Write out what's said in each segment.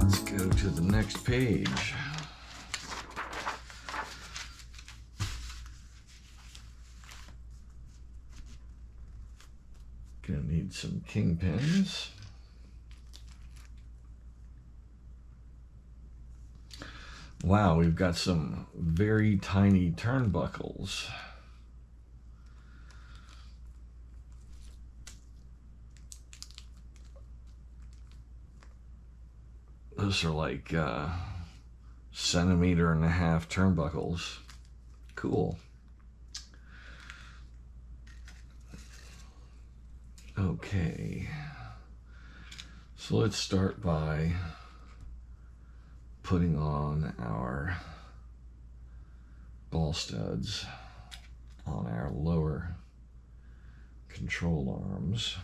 Let's go to the next page. Gonna need some kingpins. Wow, we've got some very tiny turnbuckles. Those are like 1.5 centimeter turnbuckles. Cool. Okay. So let's start by putting on our ball studs on our lower control arms.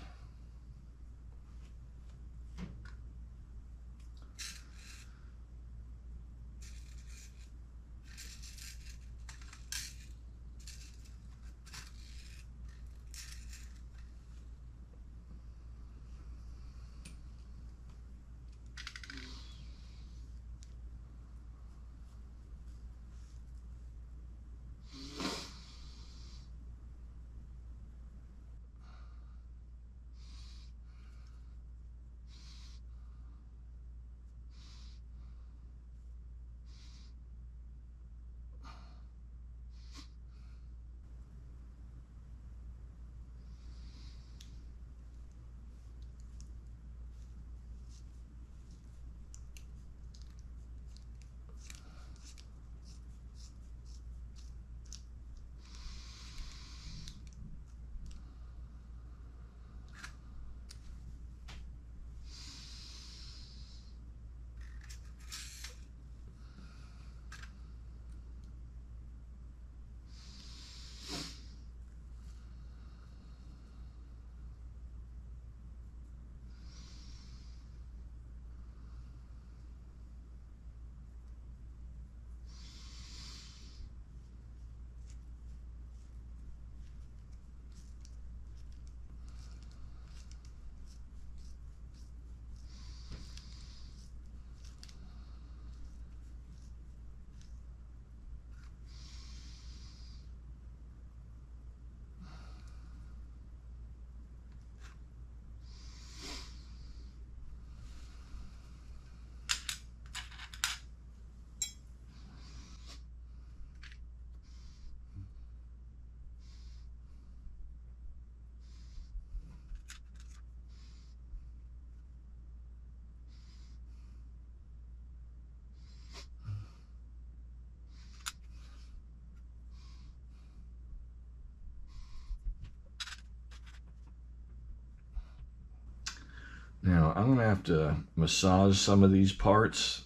Now I'm gonna have to massage some of these parts.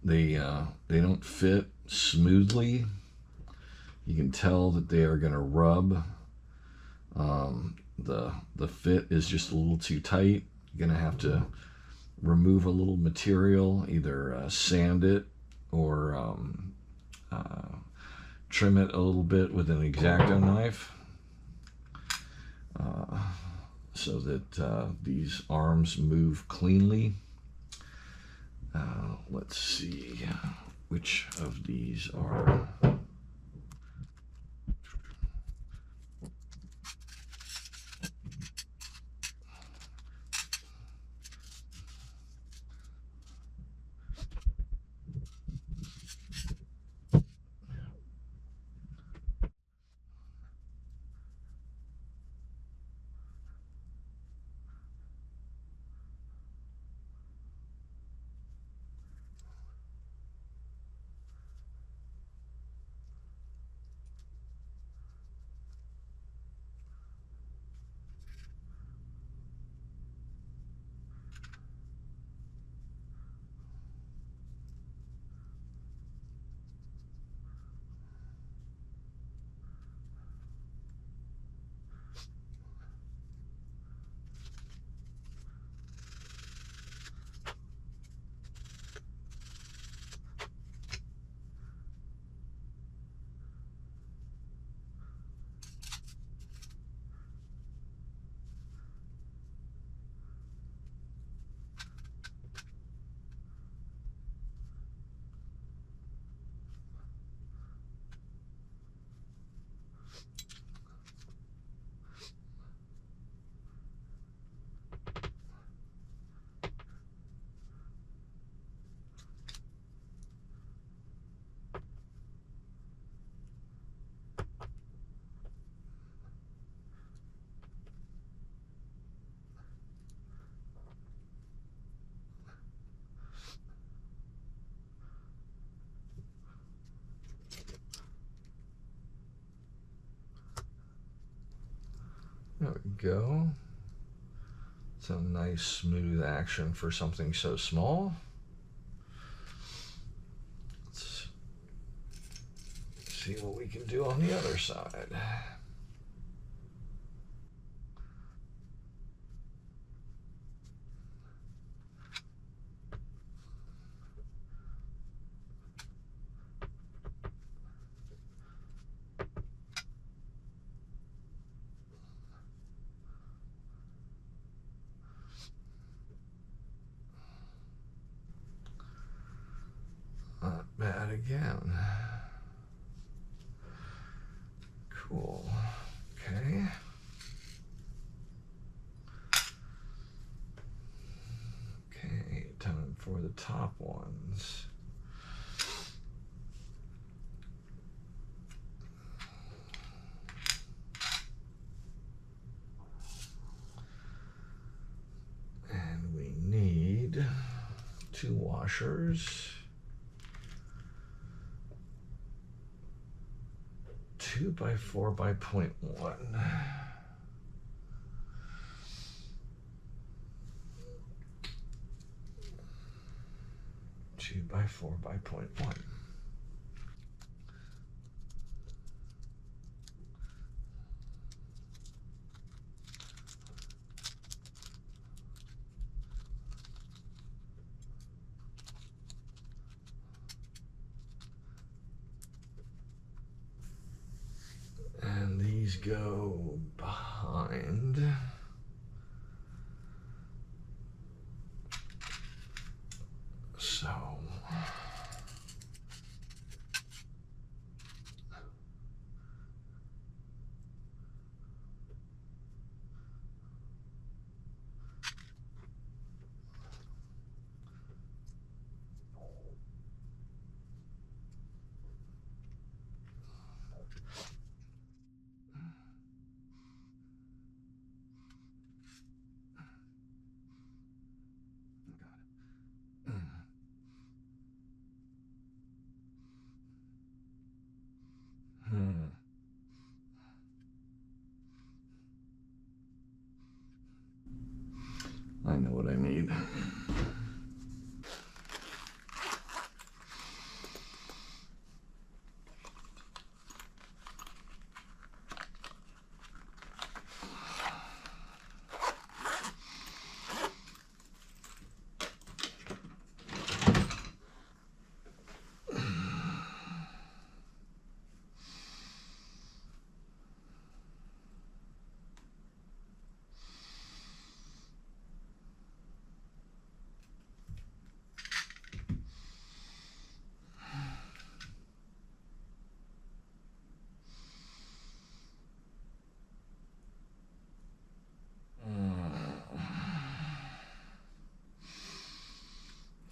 They don't fit smoothly. You can tell that they are gonna rub. The fit is just a little too tight. You're gonna have to remove a little material, either sand it or trim it a little bit with an X-Acto knife. So that these arms move cleanly. Let's see which of these are. There we go. It's a nice smooth action for something so small. Let's see what we can do on the other side. Not bad again. Cool. Okay. Okay, time for the top ones. And we need 2 washers. 2 by 4 by 0.1. 2 by 4 by 0.1. And these go behind. So I know what I need.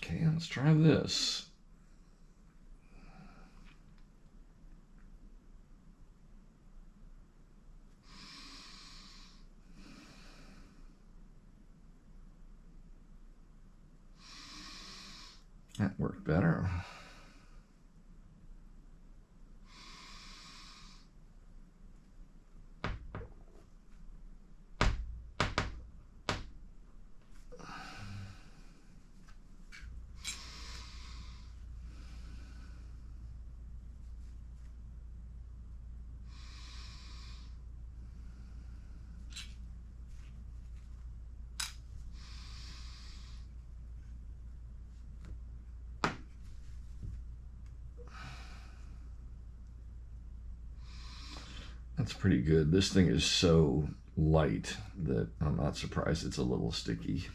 Okay, let's try this. That worked better. That's pretty good. This thing is so light that I'm not surprised it's a little sticky.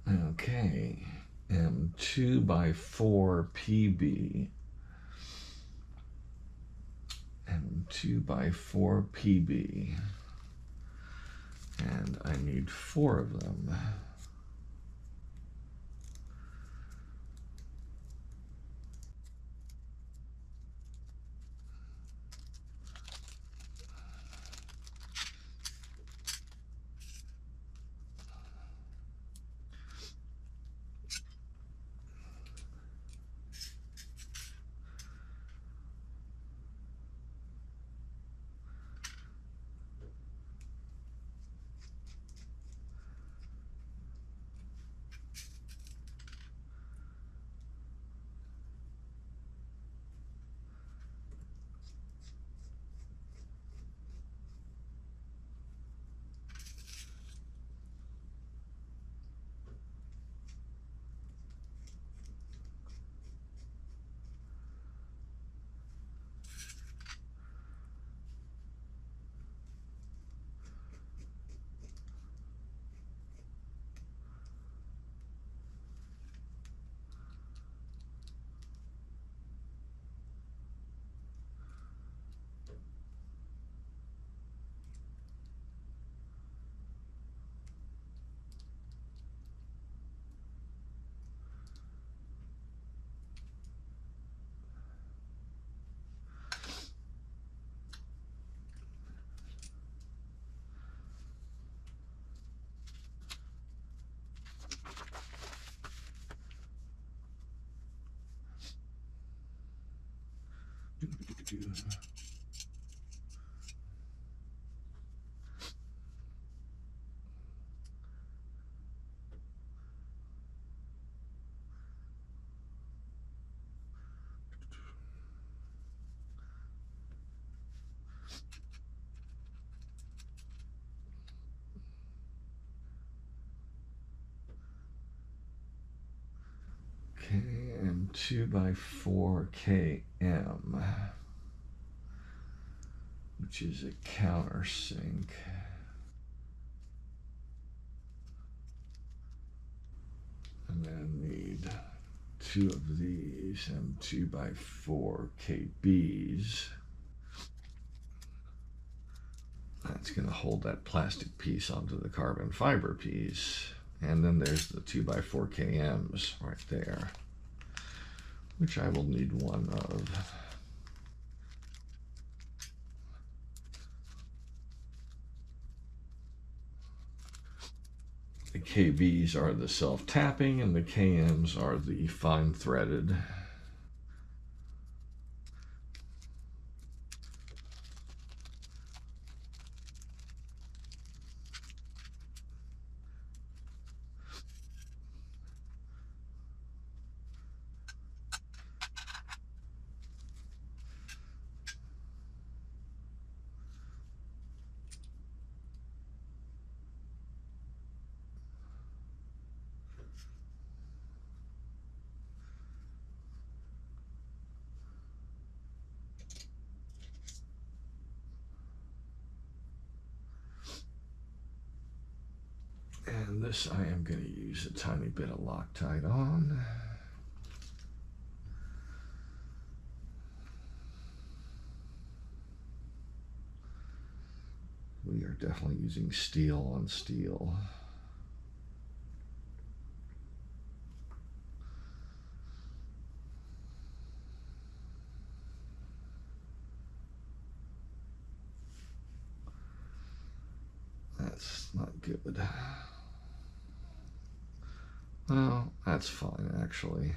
Okay, M2 by 4 PB. M2 by 4 PB. And I need 4 of them. Okay, M2 by 4 KM, which is a countersink. And then need 2 of these M2 by 4 KBs. That's going to hold that plastic piece onto the carbon fiber piece. And then there's the 2 by 4 KMs right there, which I will need 1 of. The KBs are the self-tapping and the KMs are the fine threaded. And this I am going to use a tiny bit of Loctite on. We are definitely using steel on steel. That's not good. Well, that's fine actually.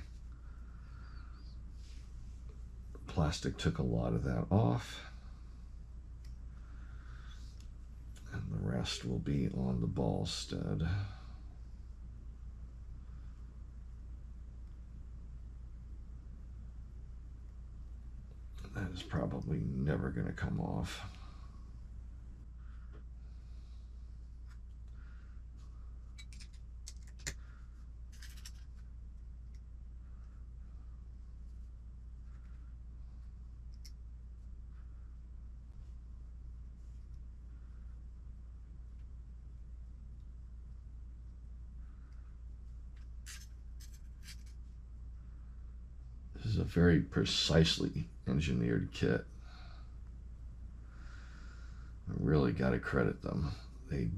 Plastic took a lot of that off. And the rest will be on the ball stud. That is probably never going to come off. very precisely engineered kit. I really got to credit them. They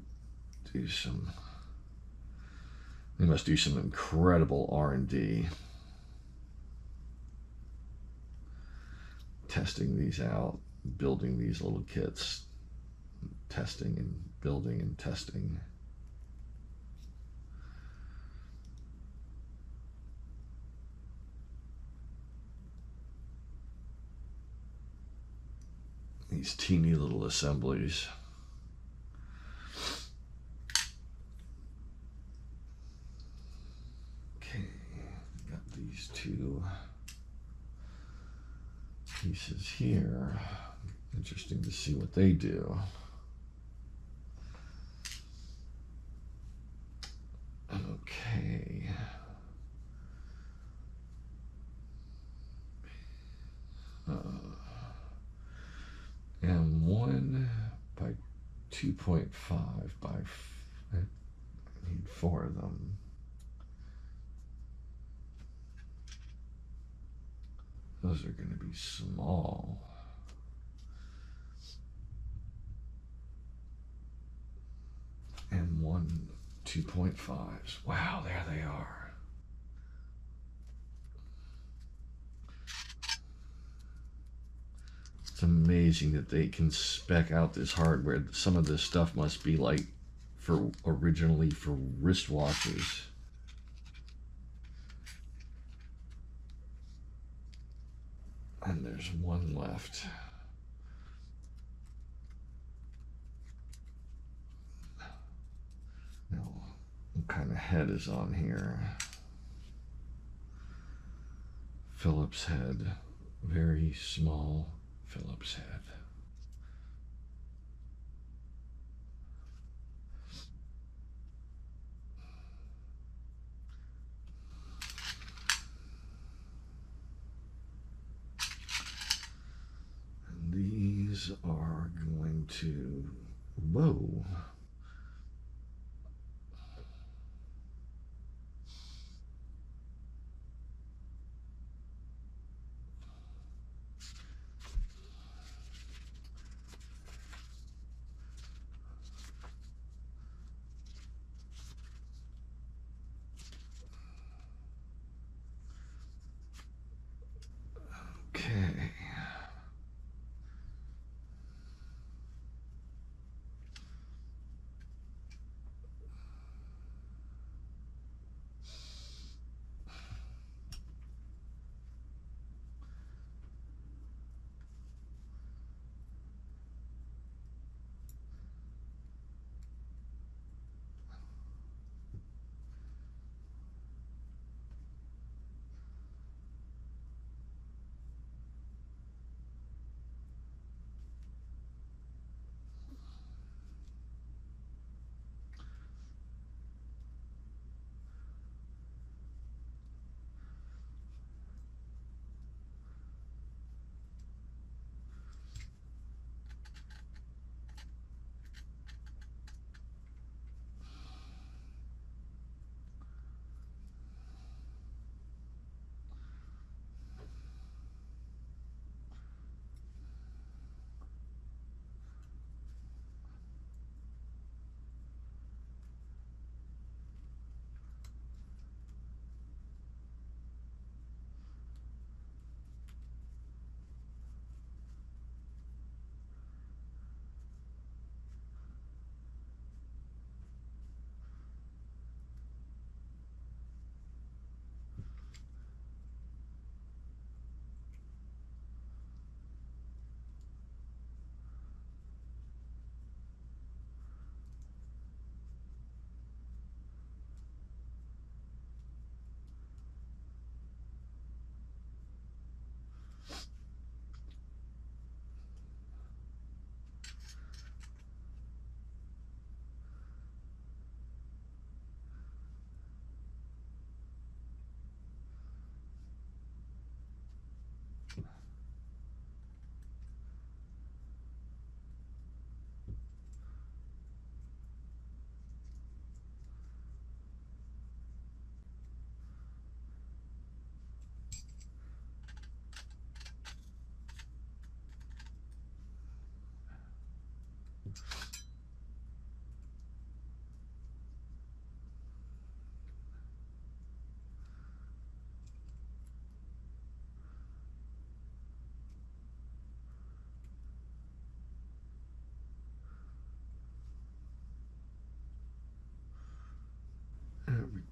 must do some incredible R&D testing these out, building these little kits, testing and building and testing. These teeny little assemblies. Okay, got these two pieces here. Interesting to see what they do. Okay. M1 by 2.5 by, I need 4 of them. Those are going to be small. M1 2.5s. Wow, there they are. It's amazing that they can spec out this hardware. Some of this stuff must be like originally for wristwatches. And there's one left. Now, what kind of head is on here? Phillips head. Very small Phillips head. And these are going to, whoa. Okay.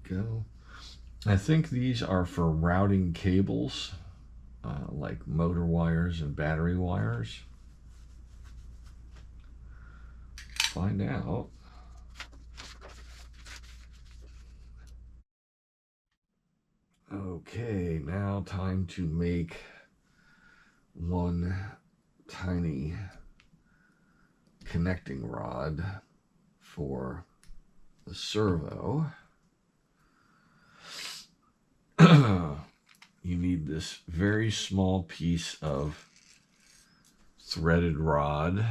go. I think these are for routing cables, like motor wires and battery wires. Find out. Okay, now time to make one tiny connecting rod for the servo. You need this very small piece of threaded rod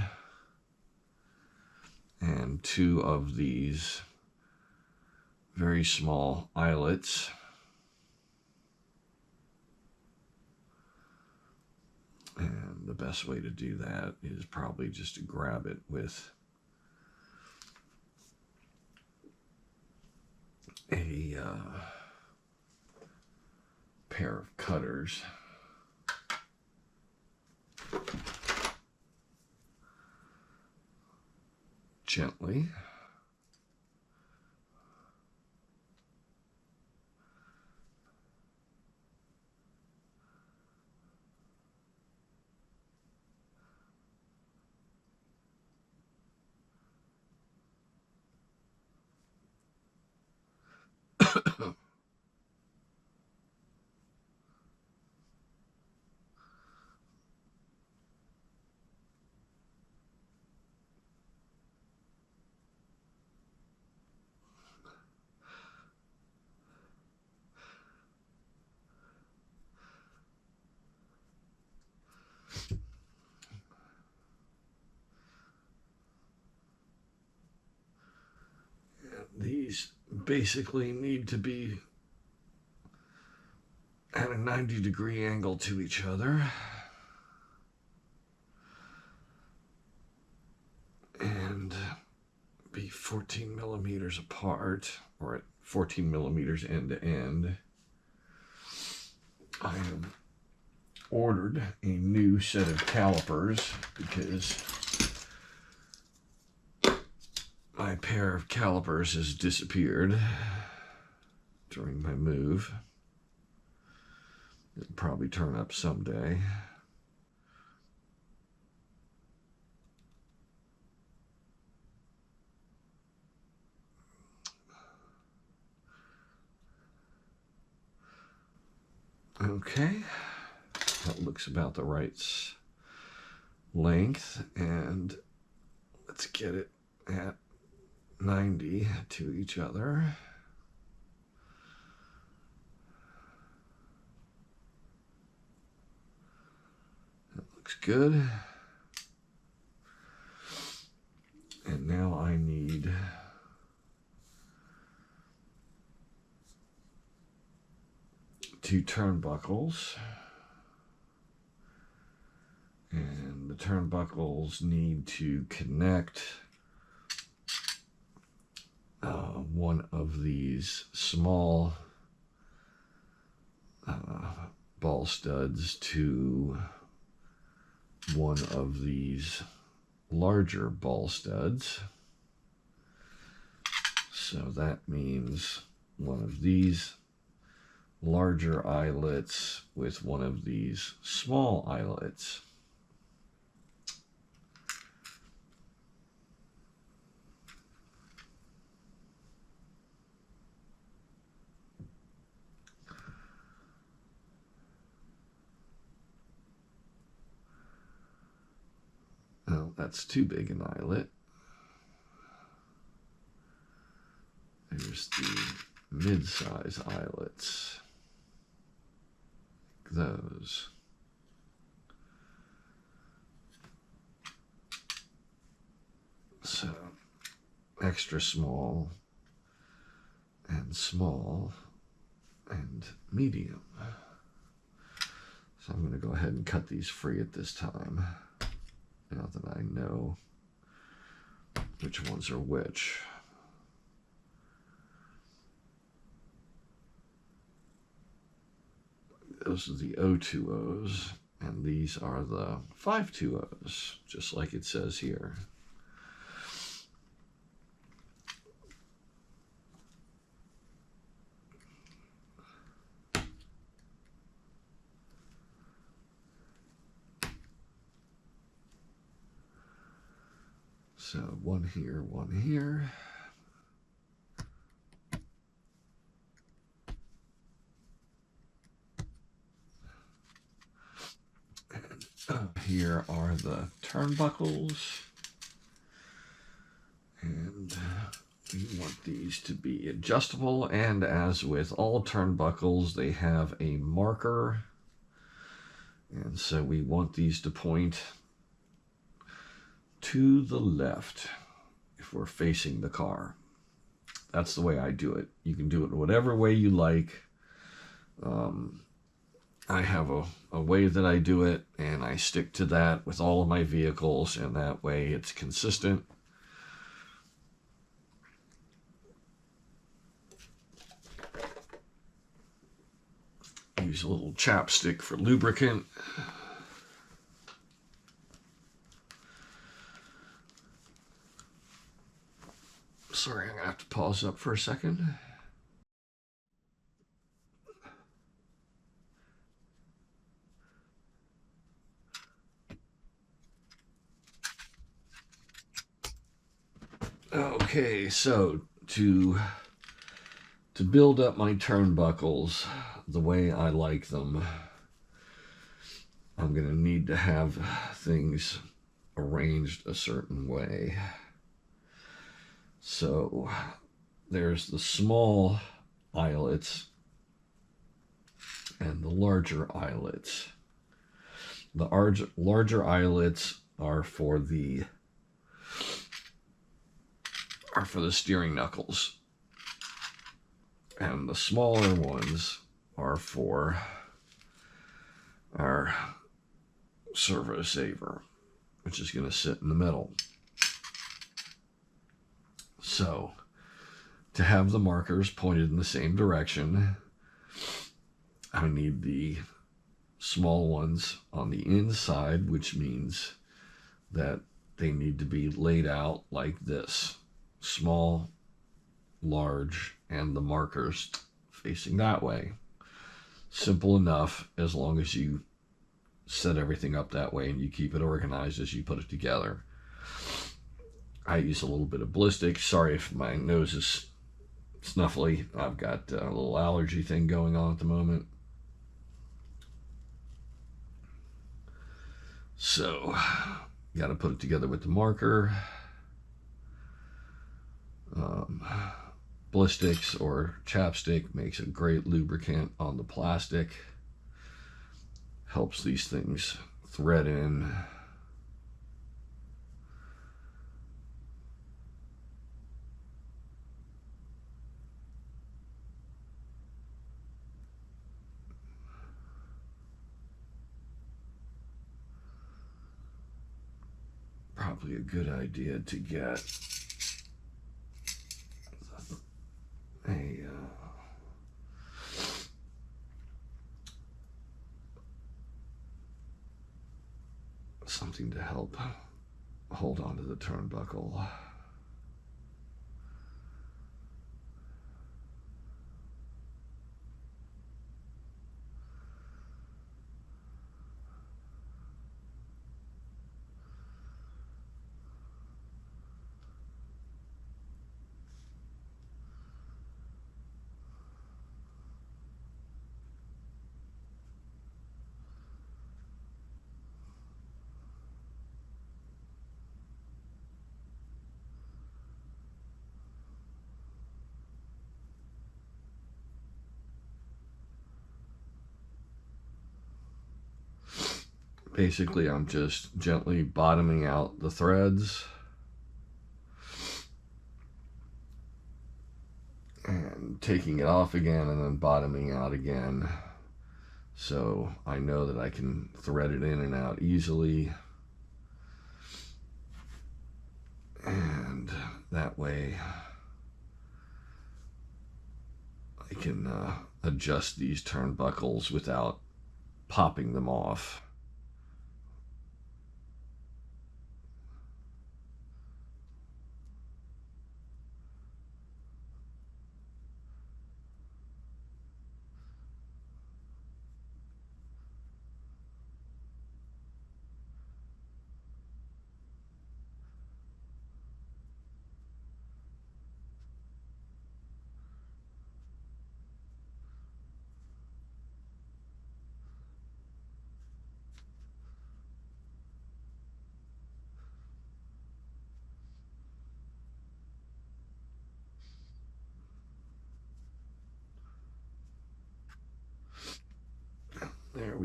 and two of these very small eyelets. And the best way to do that is probably just to grab it with a pair of cutters. Gently. These basically need to be at a 90-degree angle to each other. And be 14 millimeters apart, or at 14 millimeters end to end. I have ordered a new set of calipers because my pair of calipers has disappeared during my move. It'll probably turn up someday. Okay, that looks about the right length, and let's get it at 90 to each other. That looks good. And now I need two turnbuckles, and the turnbuckles need to connect one of these small ball studs to one of these larger ball studs. So that means one of these larger eyelets with one of these small eyelets. Oh, that's too big an eyelet. There's the mid-size eyelets. Those. So, extra small and small and medium. So I'm going to go ahead and cut these free at this time, now that I know which ones are which. Those are the 020s, and these are the 520s, just like it says here. So one here, one here. Here are the turnbuckles, and we want these to be adjustable, and as with all turnbuckles, they have a marker, and so we want these to point to the left if we're facing the car. That's the way I do it. You can do it whatever way you like. I have a way that I do it, and I stick to that with all of my vehicles, and that way it's consistent. Use a little chapstick for lubricant. Sorry, I'm going to have to pause up for a second. Okay, so to build up my turnbuckles the way I like them, I'm going to need to have things arranged a certain way. So there's the small eyelets and the larger eyelets. The larger eyelets are for the steering knuckles, and the smaller ones are for our servo saver, which is going to sit in the middle. So to have the markers pointed in the same direction, I need the small ones on the inside, which means that they need to be laid out like this: small, large, and the markers facing that way. Simple enough, as long as you set everything up that way and you keep it organized as you put it together. I use a little bit of ballistic. Sorry if my nose is snuffly. I've got a little allergy thing going on at the moment. So, got to put it together with the marker. Ballistics or chapstick makes a great lubricant on the plastic. Helps these things thread in. Probably a good idea to get something to help hold on to the turnbuckle. Basically, I'm just gently bottoming out the threads and taking it off again and then bottoming out again, so I know that I can thread it in and out easily, and that way I can adjust these turnbuckles without popping them off.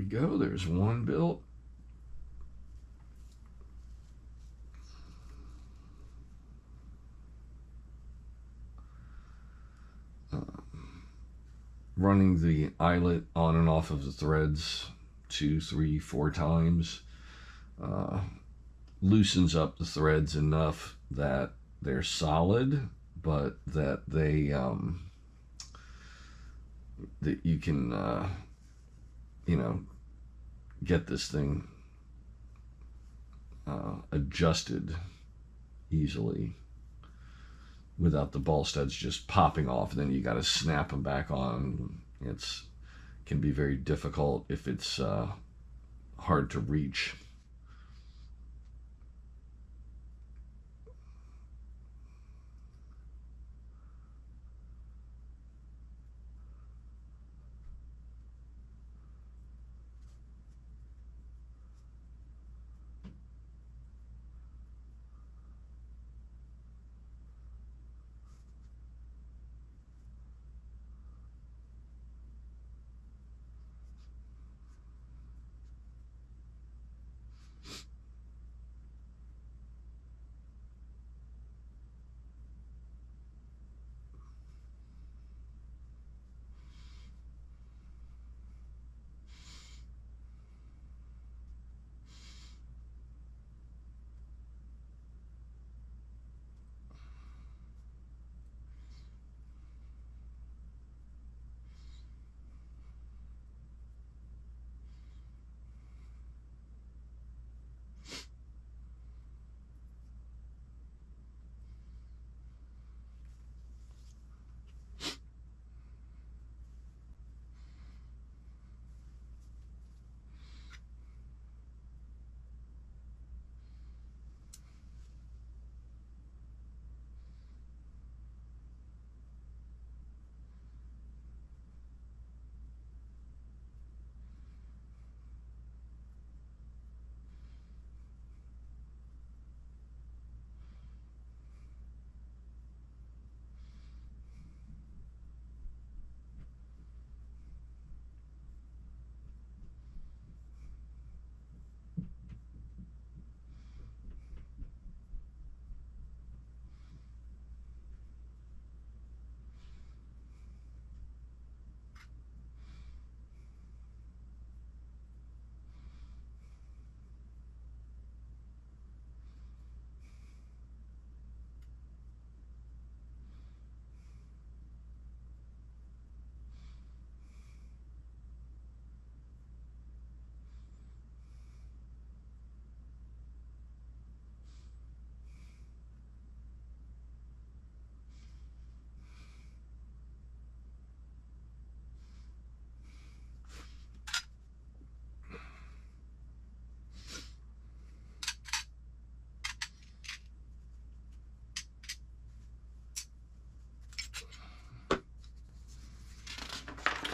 we go. There's one built. Running the eyelet on and off of the threads 2, 3, 4 times loosens up the threads enough that they're solid, but that that you can get this thing adjusted easily without the ball studs just popping off, and then you got to snap them back on. It's can be very difficult if it's hard to reach.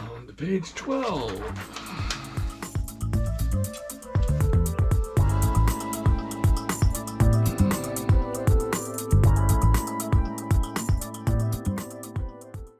On to page 12.